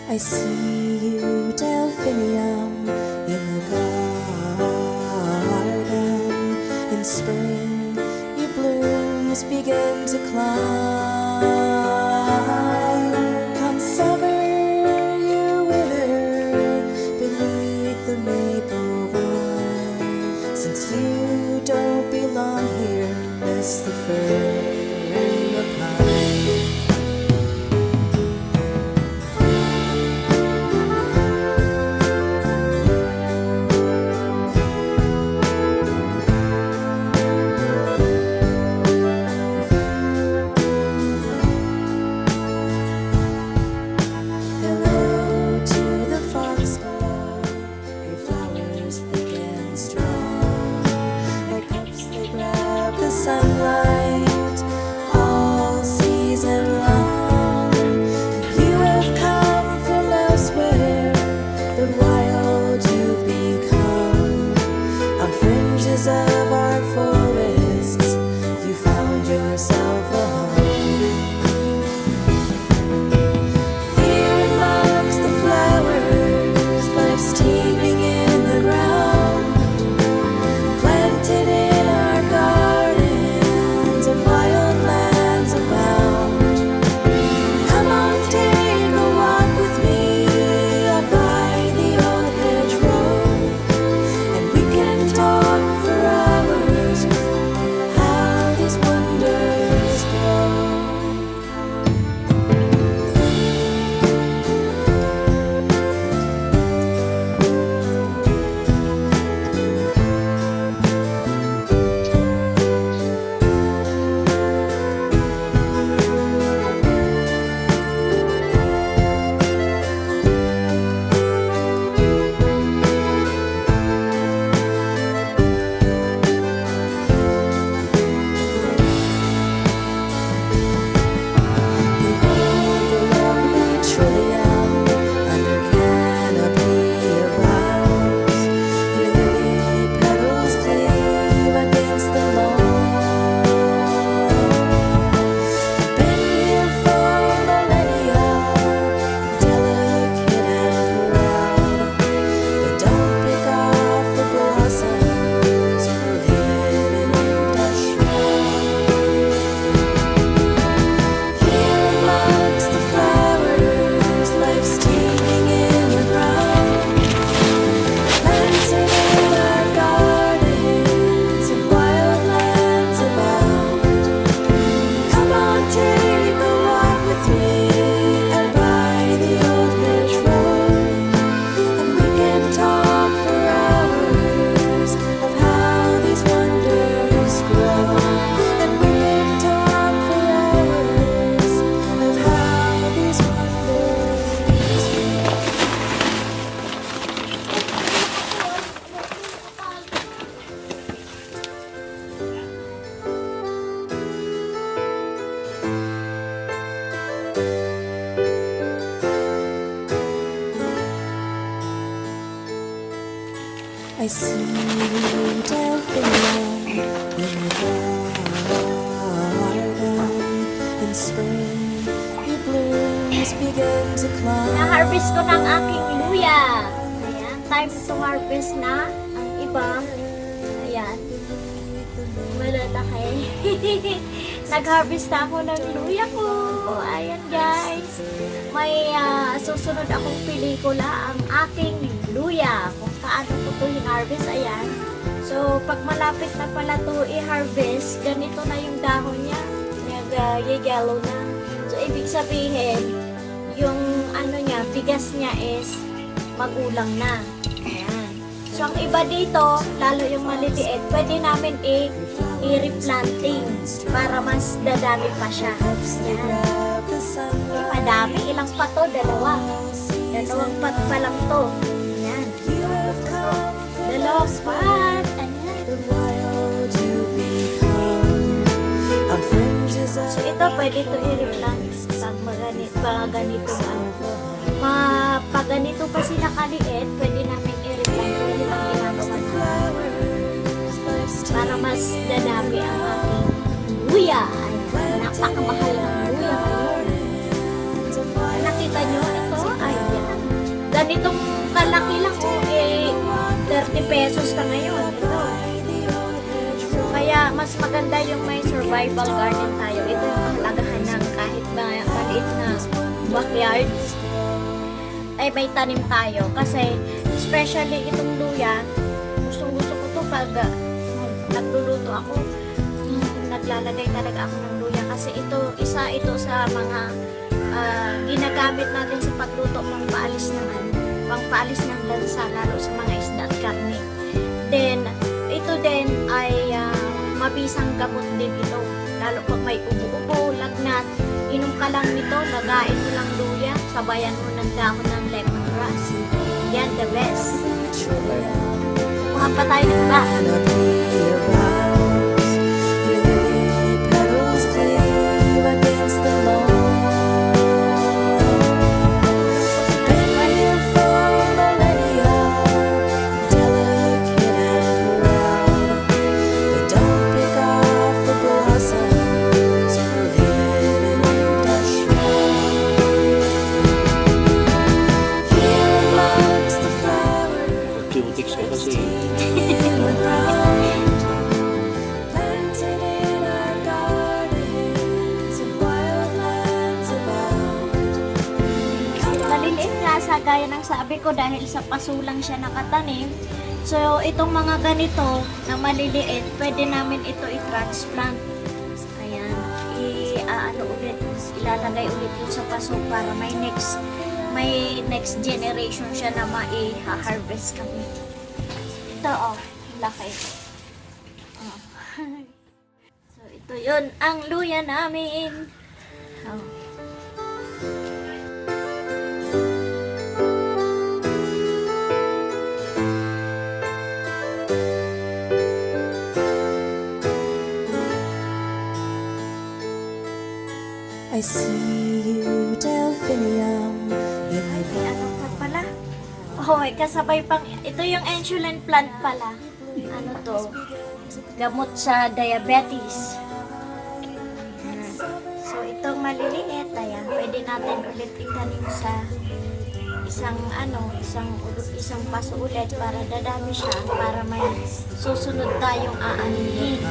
I see you, delphinium, in the garden. In spring, your blooms begin to climb. Come summer, you wither beneath the maple vine. Since you don't belong here, miss the fir and the pine. Sunlight all season long. You have come from elsewhere, but wild you've become. On fringes of our forests, you found yourself a home. Here amongst the flowers, life's teeming in the ground, planted in our garden. I see you, delphinium, in the garden. In spring, your blooms begin to climb. Na-harvest ko ng aking luya. Ayan, time to harvest na. Ang iba, ayan, malalaki. Nag-harvest na ako ng luya ko. Ayan guys. May susunod akong pelikula, ang aking luya. Kung paano ko ito in-harvest, ayan. So, pag malapit na pala ito i-harvest, ganito na yung dahon niya. Nag-yellow na. So, ibig sabihin, yung ano niya, bigas niya is magulang na. Ayan. So, ang iba dito, lalo yung maliliit, pwede namin i-replanting para mas dadami pa siya. Ayan. Madami. Ilang pa to? Dalawa. Dalawang pat pa lang to. Ayan. Dalawang pat. Ayan. So, ito pwede to i-replant. Pag ganito pag ganito pa sila kaliit, pwede namin i-replant. Pwede lang ginagawa namin. Para mas dadami ang aking luya. Ayan. Napakamahal ng luya ngayon. Nakita nyo ito? Ayan. ganitong kalaki lang eh 30 pesos na ngayon. Ito. So, kaya mas maganda yung may survival garden tayo. Ito yung kahalagahan ng kahit maliit na backyard ay may tanim tayo. Kasi especially itong luya, gusto ko to pag nagluluto ako. Naglalagay talaga ako ng luya kasi isa ito sa mga ginagamit natin sa pagluto pangpaalis ng lansa lalo sa mga isda at karne. Then ito din ay mabisang gamot din ito lalo pag may ubo-ubo, lagnat, inom ka lang nito, lagain mo lang luya, sabayan mo ng dahon ng lemongrass. Yan, the best. Kuha pa tayo ng ba? Cutics ka kasi. Maliliit nga sa gaya ng sabi ko dahil sa paso lang siya nakatanim. So itong mga ganito na maliliit, pwede namin ito i-transplant. Ayan, ilalagay ulit yun sa paso para may next generation siya na mai-harvest kami. Ito laki. Oh. So ito yun ang luya namin. Oh. I see you, delphinium, in Ay, may ano pa pala? Oh, may kasabay pang, ito yung insulin plant pala. Ano to? Gamot sa diabetes. So, itong maliliit, ayan, pwede natin ulit itanim sa isang paso ulit para dadami siya, para may susunod tayong aanihin.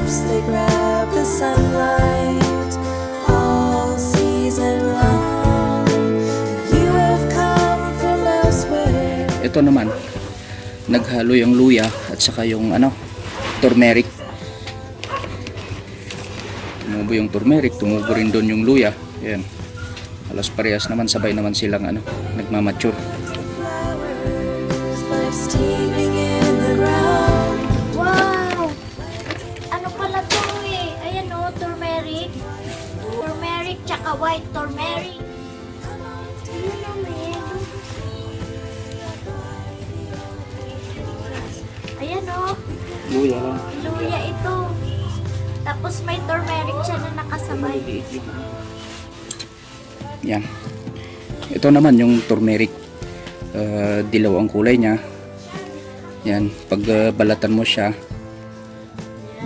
They grab the sunlight all season long. You have come from elsewhere. Ito naman, naghalo yung luya at saka yung turmeric. Tumubo yung turmeric, tumubo rin doon yung luya. Ayan. Halos parehas naman, sabay naman silang nagmamature. Flowers, life steaming in the ground. Wow! Ano pala to eh? Ayan o, turmeric. Turmeric tsaka white turmeric. Ayun o, man. Ayan o, Luya lang. luya ito. Tapos may turmeric siya na nakasabay. Yan. Ito naman yung turmeric. Dilaw ang kulay niya. Yan. Pag balatan mo siya,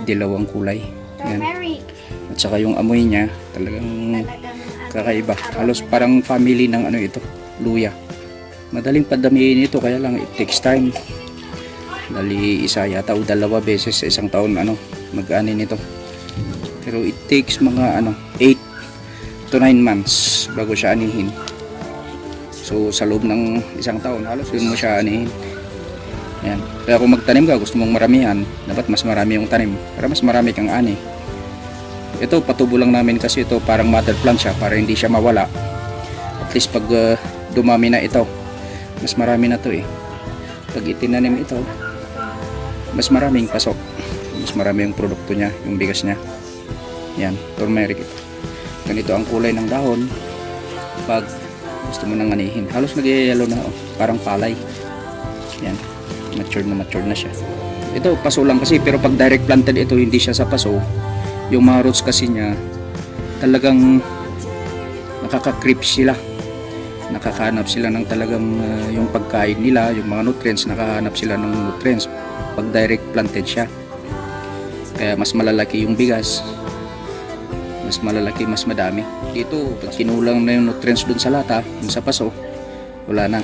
dilaw ang kulay. Yan. Turmeric. At saka yung amoy niya, talagang Talagang kakaiba. aroma Halos niya. parang family ng ito, luya. Madaling padamihin ito, kaya lang it takes time. Dali isa yata o dalawa beses sa isang taon mag-anin ito. Pero it takes mga 8 to 9 months bago siya anihin. So sa loob ng isang taon halos yun mo siya anihin. Yan. Kaya kung magtanim ka, gusto mong maramihan, dapat mas marami yung tanim para mas marami kang ani. Ito patubo lang namin kasi ito parang mother plant siya para hindi siya mawala. At least pag dumami na ito, mas marami na to eh. Pag itinanim ito, mas maraming pasok, mas marami yung produkto niya, yung bigas niya. Yan, turmeric ito. Ganito ang kulay ng dahon pag gusto mo nang anihin. Halos nag-yellow na parang palay. Yan, mature na siya. Ito paso lang kasi, pero pag direct planted ito hindi siya sa paso. Yung mga roots kasi niya talagang nakaka-creep sila, nakakahanap sila ng talagang yung pagkain nila, yung mga nutrients, nakahanap sila ng nutrients pag direct planted siya. Kaya mas malalaki yung bigas, mas malalaki, mas madami. Dito pag kinulang na yung nutrients dun sa lata, dun sa paso, wala na,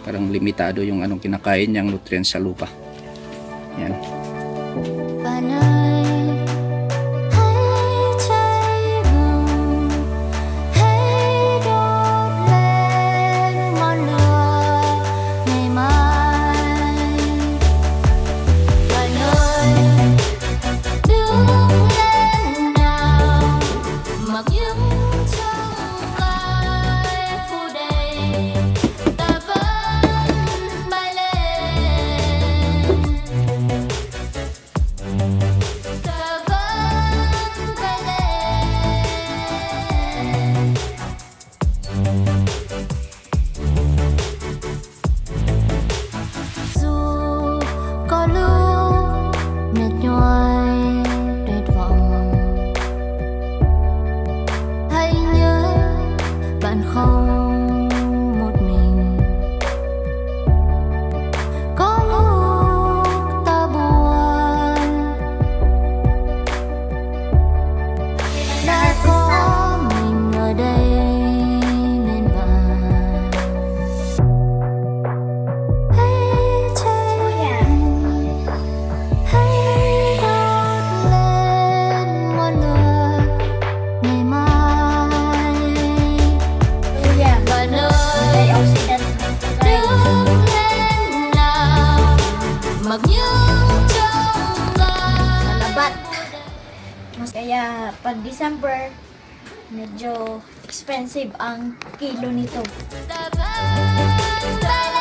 parang limitado yung anong kinakain niyang nutrients sa lupa. Yan. Panay hay cháy bừng, hãy đốt lên ngọn lửa ngày mai. Bạn ơi, đứng lên nào, mặc những trong gai phủ đầy, ta vẫn bay lên. Ta vẫn bay lên. Dù có lúc mệt nhoài tuyệt vọng, hãy nhớ bạn không một mình. Có lúc ta buồn, đã có mình ở đây bên bạn. Hãy cháy bừng, hãy đốt lên ngọn lửa ngày mai. Bạn ơi, đứng lên nào, mặc những trong gai. Malabat. Kaya pag December, medyo expensive ang kilo nito. Ta vẫn bay